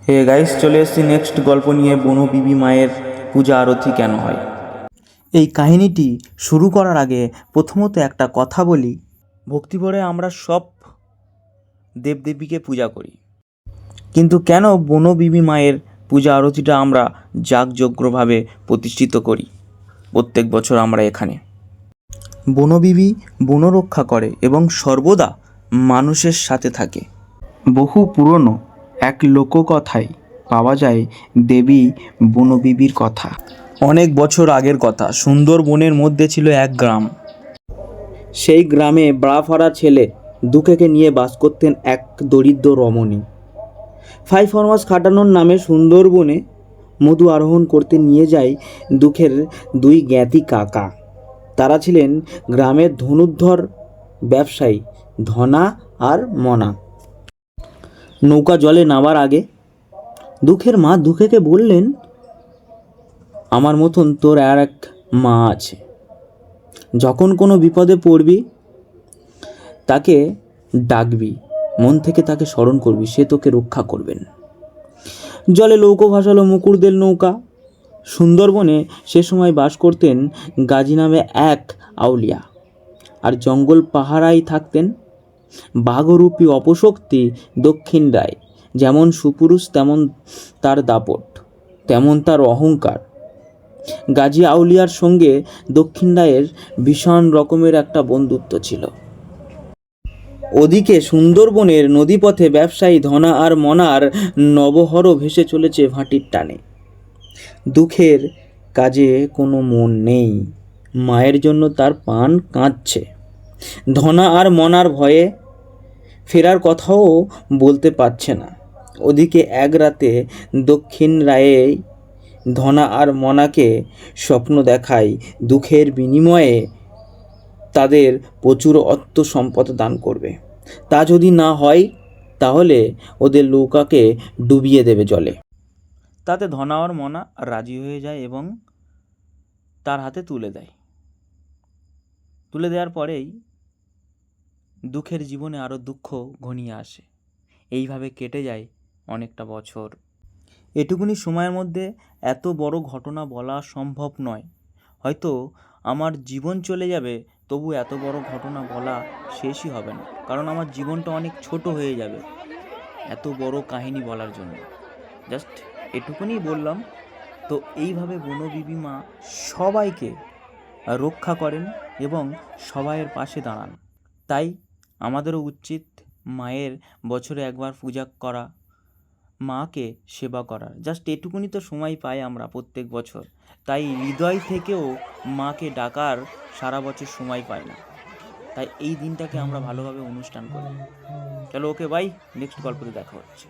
Hey guys, চলে এসেছি next গল্প নিয়ে, বনবিবি মায়ের পূজা আরতি কেন হয়। এই কাহিনীটি শুরু করার আগে প্রথমত একটা কথা বলি। ভক্তিভরে আমরা সব দেবদেবীকে পূজা করি, কিন্তু কেন বনবিবি মায়ের পূজা আরতিটা আমরা যাগযজ্ঞভাবে প্রতিষ্ঠিত করি প্রত্যেক বছর আমরা এখানে? বনবিবি বন রক্ষা করে এবং সর্বদা মানুষের সাথে থাকে। বহু পুরনো এক লোককথায় পাওয়া যায় দেবী বনবিবির কথা। অনেক বছর আগের কথা। সুন্দরবনের মধ্যে ছিল এক গ্রাম। সেই গ্রামে ব্রাফারা ছেলে দুঃখকে নিয়ে বাস করতেন এক দরিদ্র রমণী। 5 মাস খাটানোর নামে সুন্দরবনে মধু আরোহণ করতে নিয়ে যায় দুঃখের দুই জ্ঞাতি কাকা। তারা ছিলেন গ্রামের ধনুর্ধর ব্যবসায়ী ধনা আর মনা। নৌকা জলে নামার আগে দুঃখের মা দুঃখকে বললেন, আমার মতন তোর আর এক মা আছে। যখন কোনো বিপদে পড়বি তাকে ডাকবি, মন থেকে তাকে স্মরণ করবি, সে তোকে রক্ষা করবেন। জলে নৌকো ভাসালো মুকুরদের নৌকা। সুন্দরবনে সে সময় বাস করতেন গাজী নামে এক আউলিয়া, আর জঙ্গল পাহারায় থাকতেন বাঘরূপী অপশক্তি দক্ষিণ রায়। যেমন সুপুরুষ তেমন তার দাপট, তেমন তার অহংকার। গাজী আউলিয়ার সঙ্গে দক্ষিণ রায়ের ভীষণ রকমের একটা বন্ধুত্ব ছিল। ওদিকে সুন্দরবনের নদীপথে ব্যবসায়ী ধনা আর মনার নবহর ভেসে চলেছে ভাটির টানে। দুঃখের কাজে কোনো মন নেই, মায়ের জন্য তার প্রাণ কাঁদছে। ধনা আর মনার ভয়ে ফেরার কথাও বলতে পারছে না। ওদিকে এক রাতে দক্ষিণ রায়ে ধনা আর মনাকে স্বপ্ন দেখায় দুঃখের বিনিময়ে তাদের প্রচুর অর্থ সম্পদ দান করবে। তা যদি না হয় তাহলে ওদের নৌকাকে ডুবিয়ে দেবে জলে। তাতে ধনা আর মনা রাজি হয়ে যায় এবং তার হাতে তুলে দেয়। তুলে দেওয়ার পরেই দুঃখের জীবনে আরও দুঃখ ঘনিয়ে আসে। এইভাবে কেটে যায় অনেকটা বছর। এটুকুনি সময়ের মধ্যে এত বড় ঘটনা বলা সম্ভব নয়। হয়তো আমার জীবন চলে যাবে, তবু এত বড় ঘটনা বলা শেষই হবে না, কারণ আমার জীবনটা অনেক ছোট হয়ে যাবে এত বড় কাহিনী বলার জন্য। জাস্ট এটুকুনি বললাম। তো এইভাবে বনবিবি মা সবাইকে রক্ষা করেন এবং সবাইয়ের পাশে দাঁড়ান। তাই আমাদেরও উচিত মায়ের বছরে একবার পূজা করা, মাকে সেবা করার। জাস্ট এটুকুনি তো সময় পাই আমরা প্রত্যেক বছর, তাই হৃদয় থেকেও মাকে ডাকার সারা বছর সময় পাই না। তাই এই দিনটাকে আমরা ভালোভাবে অনুষ্ঠান করি। চলো, ওকে বাই, নেক্সট গল্পতে দেখা হচ্ছে।